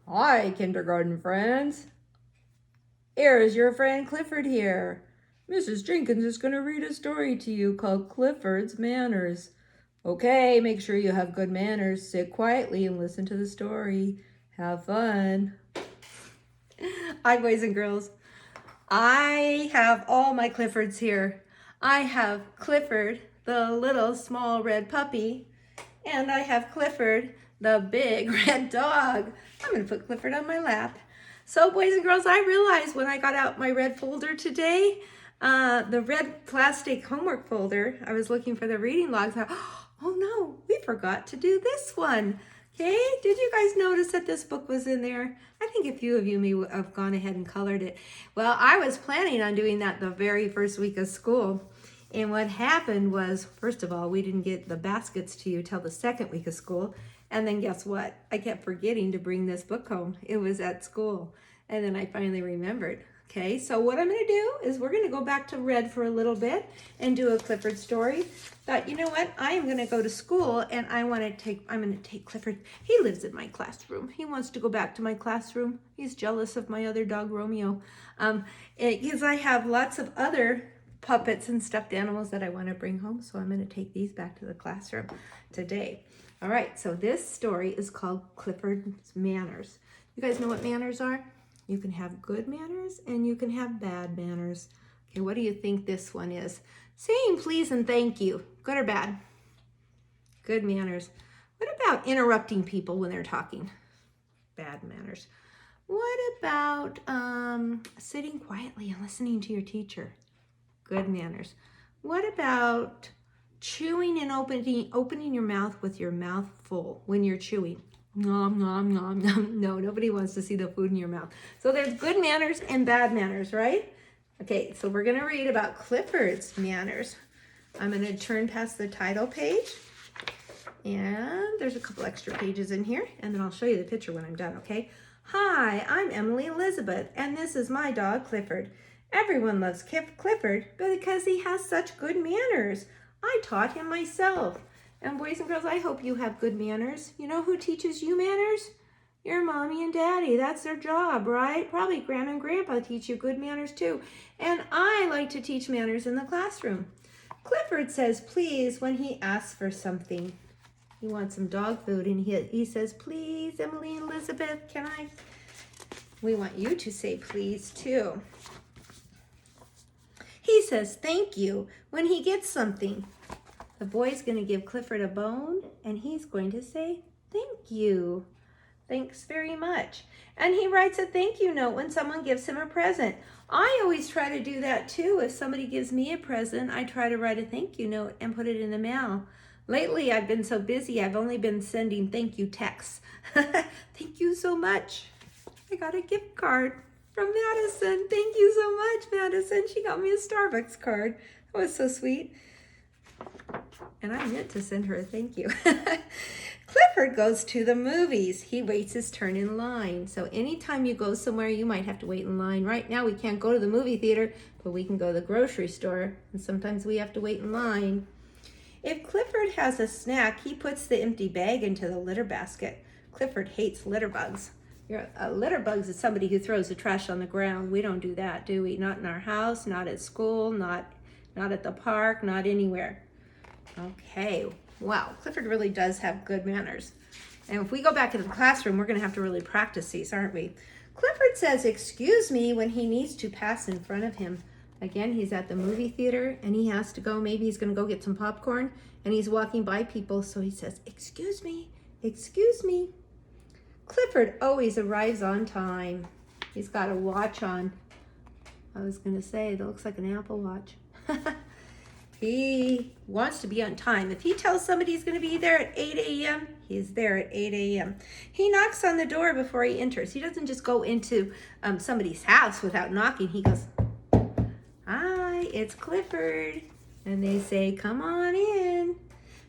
Hi, kindergarten friends. Here's your friend Clifford here. Mrs. Jenkins is going to read a story to you called Clifford's Manners. Okay, make sure you have good manners. Sit quietly and listen to the story. Have fun. Hi, boys and girls. I have all my Cliffords here. I have Clifford, the little small red puppy, and I have Clifford, the big red dog. I'm going to put Clifford on my lap. So, boys and girls, I realized when I got out my red folder today, the red plastic homework folder, I was looking for the reading logs. Oh no, we forgot to do this one. Okay, did you guys notice that this book was in there? I think a few of you may have gone ahead and colored it. Well, I was planning on doing that the very first week of school. And what happened was, first of all, we didn't get the baskets to you till the second week of school. And then guess what? I kept forgetting to bring this book home. It was at school. And then I finally remembered. Okay, so what I'm going to do is we're going to go back to red for a little bit and do a Clifford story. But you know what? I am going to go to school and I'm going to take Clifford. He lives in my classroom. He wants to go back to my classroom. He's jealous of my other dog, Romeo. Because I have lots of other puppets and stuffed animals that I want to bring home. So I'm going to take these back to the classroom today. All right, so this story is called Clifford's Manners. You guys know what manners are? You can have good manners and you can have bad manners. Okay, what do you think this one is? Saying please and thank you, good or bad? Good manners. What about interrupting people when they're talking? Bad manners. What about sitting quietly and listening to your teacher? Good manners. What about chewing and opening your mouth with your mouth full when you're chewing? Nom, nom, nom, nom. No, nobody wants to see the food in your mouth. So there's good manners and bad manners, right? Okay, so we're going to read about Clifford's manners. I'm going to turn past the title page. And there's a couple extra pages in here. And then I'll show you the picture when I'm done, okay? Hi, I'm Emily Elizabeth, and this is my dog, Clifford. Everyone loves Clifford because he has such good manners. I taught him myself. And boys and girls, I hope you have good manners. You know who teaches you manners? Your mommy and daddy. That's their job, right? Probably grandma and grandpa teach you good manners too. And I like to teach manners in the classroom. Clifford says please when he asks for something. He wants some dog food and he says, please, Emily Elizabeth, can I? We want you to say please too. He says thank you when he gets something. The boy's going to give Clifford a bone, and he's going to say, thank you. Thanks very much. And he writes a thank you note when someone gives him a present. I always try to do that too. If somebody gives me a present, I try to write a thank you note and put it in the mail. Lately, I've been so busy, I've only been sending thank you texts. Thank you so much. I got a gift card from Madison. Thank you so much, Madison. She got me a Starbucks card. That was so sweet. And I meant to send her a thank you. Clifford goes to the movies. He waits his turn in line. So anytime you go somewhere, you might have to wait in line. Right now, we can't go to the movie theater, but we can go to the grocery store. And sometimes we have to wait in line. If Clifford has a snack, he puts the empty bag into the litter basket. Clifford hates litter bugs. Litter bugs is somebody who throws the trash on the ground. We don't do that, do we? Not in our house, not at school, not at the park, not anywhere. Okay, wow, Clifford really does have good manners. And if we go back into the classroom, we're going to have to really practice these, aren't we? Clifford says, excuse me, when he needs to pass in front of him. Again, he's at the movie theater and he has to go, maybe he's going to go get some popcorn and he's walking by people. So he says, excuse me, excuse me. Clifford always arrives on time. He's got a watch on. I was going to say, that looks like an Apple Watch. He wants to be on time. If he tells somebody he's going to be there at 8 a.m., he's there at 8 a.m. He knocks on the door before he enters. He doesn't just go into somebody's house without knocking. He goes, hi, it's Clifford. And they say, come on in.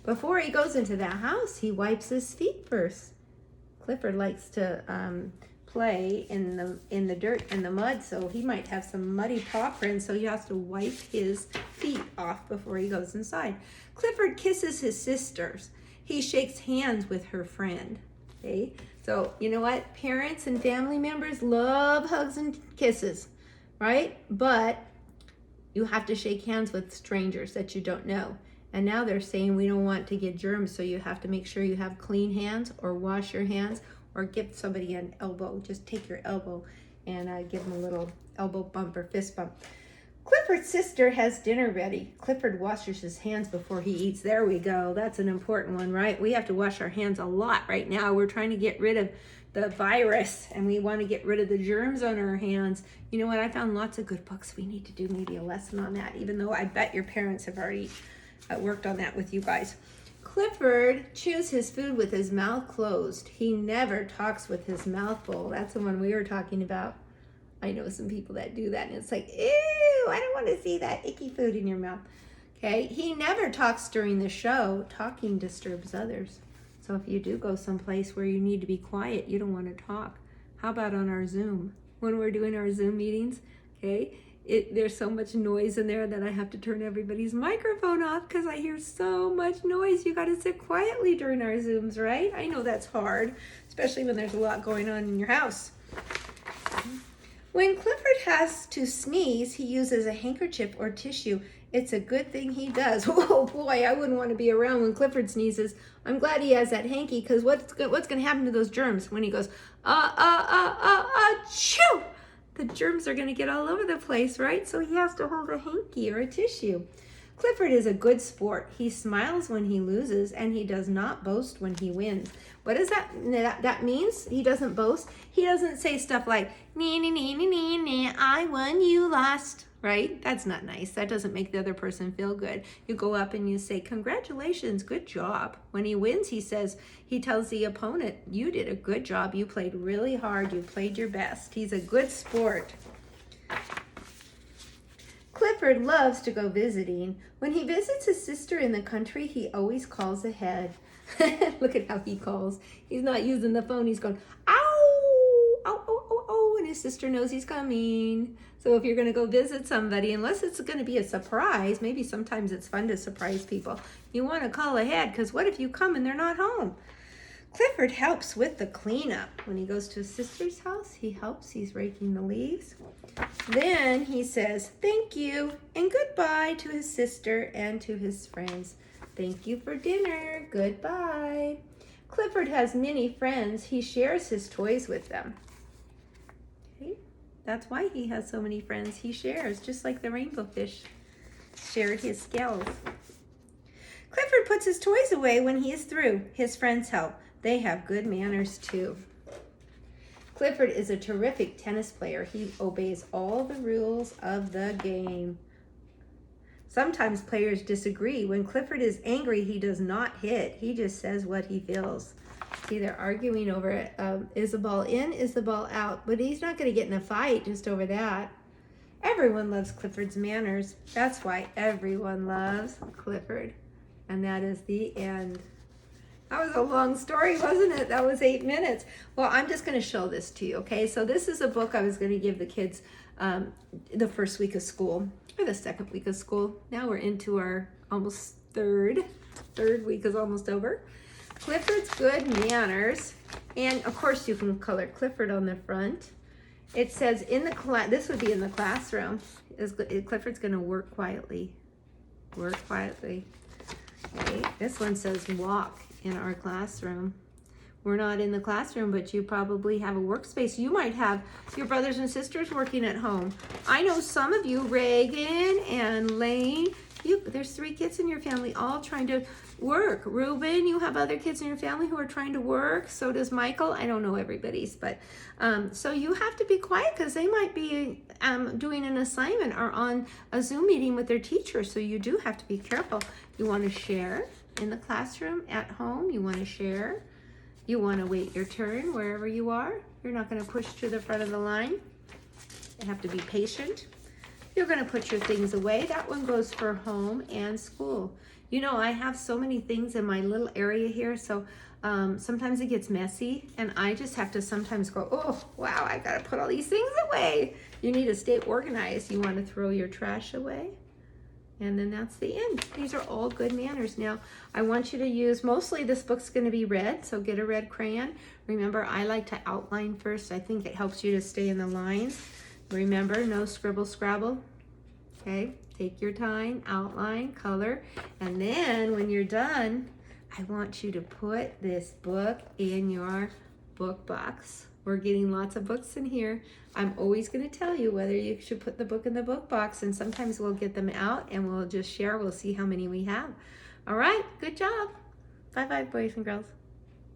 Before he goes into the house, he wipes his feet first. Clifford likes to play in the dirt and the mud, so he might have some muddy paw prints, so he has to wipe his feet off before he goes inside. Clifford kisses his sisters. He shakes hands with her friend. Okay, So, you know what? Parents and family members love hugs and kisses, right? But you have to shake hands with strangers that you don't know. And now they're saying we don't want to get germs, so you have to make sure you have clean hands or wash your hands or give somebody an elbow. Just take your elbow and give them a little elbow bump or fist bump. Clifford's sister has dinner ready. Clifford washes his hands before he eats. There we go. That's an important one, right? We have to wash our hands a lot right now. We're trying to get rid of the virus and we want to get rid of the germs on our hands. You know what? I found lots of good books. We need to do maybe a lesson on that, even though I bet your parents have already worked on that with you guys. Clifford chews his food with his mouth closed. He never talks with his mouth full. That's the one we were talking about. I know some people that do that, and it's like, ew, I don't want to see that icky food in your mouth. Okay, he never talks during the show. Talking disturbs others. So if you do go someplace where you need to be quiet, you don't want to talk. How about on our Zoom? When we're doing our Zoom meetings, okay, there's so much noise in there that I have to turn everybody's microphone off because I hear so much noise. You got to sit quietly during our Zooms, right? I know that's hard, especially when there's a lot going on in your house. When Clifford has to sneeze, he uses a handkerchief or tissue. It's a good thing he does. Oh boy, I wouldn't want to be around when Clifford sneezes. I'm glad he has that hanky, because what's going to happen to those germs when he goes, achoo! The germs are going to get all over the place, right? So he has to hold a hanky or a tissue. Clifford is a good sport. He smiles when he loses, and he does not boast when he wins. What does that means? He doesn't boast. He doesn't say stuff like, nee, nee, nee, nee, nee, nee, I won, you lost, right? That's not nice. That doesn't make the other person feel good. You go up and you say, congratulations, good job. When he wins, he tells the opponent, you did a good job. You played really hard. You played your best. He's a good sport. Clifford loves to go visiting. When he visits his sister in the country, he always calls ahead. Look at how he calls. He's not using the phone. He's going, ow, ow, ow, ow, ow, and his sister knows he's coming. So if you're going to go visit somebody, unless it's going to be a surprise, maybe sometimes it's fun to surprise people, you want to call ahead, because what if you come and they're not home? Clifford helps with the cleanup. When he goes to his sister's house, he helps. He's raking the leaves. Then he says thank you and goodbye to his sister and to his friends. Thank you for dinner. Goodbye. Clifford has many friends. He shares his toys with them. Okay? That's why he has so many friends. He shares, just like the rainbow fish shared his scales. Clifford puts his toys away when he is through. His friends help. They have good manners too. Clifford is a terrific tennis player. He obeys all the rules of the game. Sometimes players disagree. When Clifford is angry, he does not hit. He just says what he feels. See, they're arguing over it. Is the ball in? Is the ball out? But he's not going to get in a fight just over that. Everyone loves Clifford's manners. That's why everyone loves Clifford. And that is the end. That was a long story, wasn't it? That was 8 minutes. Well, I'm just going to show this to you, okay? So this is a book I was going to give the kids the first week of school, or the second week of school. Now we're into our almost third week is almost over. Clifford's Good Manners. And, of course, you can color Clifford on the front. It says in the class, this would be in the classroom. Clifford's going to work quietly. Work quietly. Okay, this one says walk in our classroom. We're not in the classroom, but you probably have a workspace. You might have your brothers and sisters working at home. I know some of you, Reagan and Lane, there's 3 kids in your family all trying to work. Reuben, you have other kids in your family who are trying to work. So does Michael. I don't know everybody's, but so you have to be quiet because they might be doing an assignment or on a Zoom meeting with their teacher. So you do have to be careful. You want to share in the classroom, at home. You want to share. You want to wait your turn wherever you are. You're not going to push to the front of the line. You have to be patient. You're going to put your things away. That one goes for home and school. You know, I have so many things in my little area here, so sometimes it gets messy, and I just have to sometimes go, oh, wow, I got to put all these things away. You need to stay organized. You want to throw your trash away. And then that's the end. These are all good manners. Now, I want you to use, mostly this book's going to be red, so get a red crayon. Remember, I like to outline first. I think it helps you to stay in the lines. Remember, no scribble scrabble. Okay, take your time, outline, color, and then when you're done, I want you to put this book in your book box. We're getting lots of books in here. I'm always going to tell you whether you should put the book in the book box, and sometimes we'll get them out and we'll just share. We'll see how many we have. All right, good job. Bye-bye, boys and girls.